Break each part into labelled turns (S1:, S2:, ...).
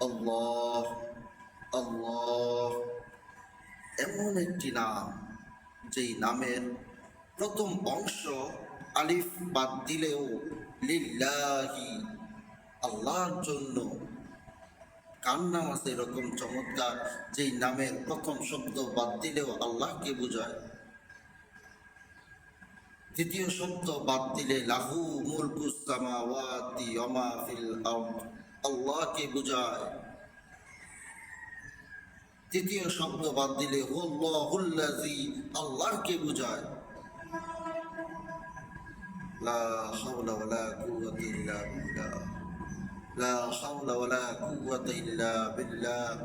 S1: আল্লাহ। আল্লাহ এমন একটি নাম, যেই নামের প্রথম অংশ আলিফ বাদ দিলেও লিল্লাহি, আল্লাহর জন্য। কার নাম আছে এরকম চমৎকার, যেই নামের প্রথম শব্দ বাদ দিলেও আল্লাহকে বোঝায়? দ্বিতীয় শব্দ বাদ দিলে লাহু মুলকুস সামাওয়াতি ওয়া মা ফিল আরদ, আল্লাহকে বোঝায়। তৃতীয় শব্দ বাদ দিলে হুল্লাহুল্লাযী, আল্লাহকে বোঝায়। লা হাওলা ওয়ালা কুওয়াতা ইল্লা বিল্লাহ, লা হাওলা ওয়ালা কুওয়াতা ইল্লা বিল্লাহ,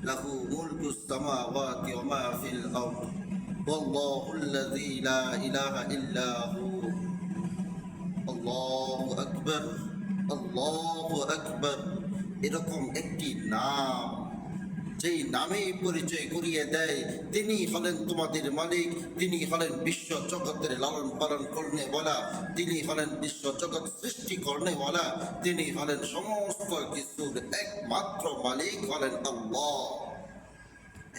S1: লাহু মুলকুস সামাওয়াতি ওয়া মা ফিল আরদ, ওয়াল্লাহুল্লাযী লা ইলাহা ইল্লা হু। আল্লাহু আকবার, আল্লাহু আকবার। এরকম একটি নাম, যেই নামেই পরিচয় করিয়ে দেয় তিনি হলেন তোমাদের মালিক, তিনি হলেন বিশ্ব জগতের লালন পালন করনেওয়ালা, তিনি হলেন বিশ্ব জগৎ সৃষ্টি করনেওয়ালা, তিনি হলেন সমস্ত কিছুর একমাত্র মালিক হলেন আল্লাহ।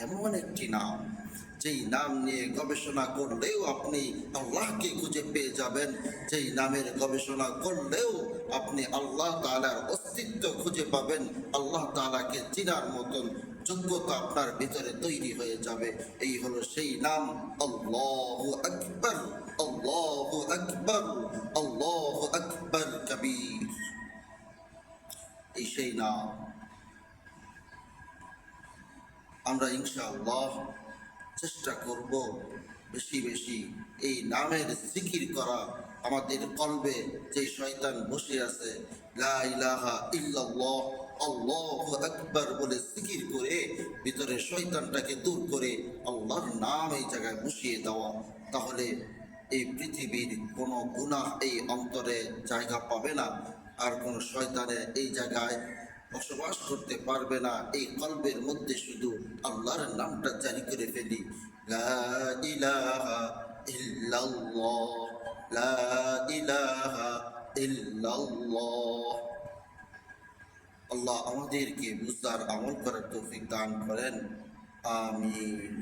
S1: এমন একটি নাম, যেই নাম নিয়ে গবেষণা করলেও আপনি আল্লাহকে খুঁজে পেয়ে যাবেন, যেই নামের গবেষণা করলেও আপনি আল্লাহ তাআলার অস্তিত্ব খুঁজে পাবেন, আল্লাহ তাআলাকে চিনার মতন যোগ্যতা আপনার ভিতরে তৈরি হয়ে যাবে। এই হলো সেই নাম, আল্লাহু আকবার, আল্লাহু আকবার, আল্লাহু আকবার কবীর। এই সেই নাম। আমরা ইনশাআল্লাহ চেষ্টা করব বেশি বেশি এই নামের জিকির করা। আমাদের কলবে যে শয়তান বসে আছে, লা ইলাহা ইল্লাল্লাহ আল্লাহু আকবার বলে জিকির করে ভিতরে শয়তানটাকে দূর করে আল্লাহর নাম এই জায়গায় বসিয়ে দেওয়া, তাহলে এই পৃথিবীর কোনো গুনাহ এই অন্তরে জায়গা পাবে না, আর কোনো শয়তানে এই জায়গায় বসবাস করতে পারবে না। এই কলবের মধ্যে শুধু আল্লাহর নামটা জারি করে ফেলি, লা ইলাহা ইল্লাল্লাহ, লা ইলাহা ইল্লাল্লাহ। আল্লাহ আমাদেরকে বুঝদার আমল করার তৌফিক দান করেন, আমিন।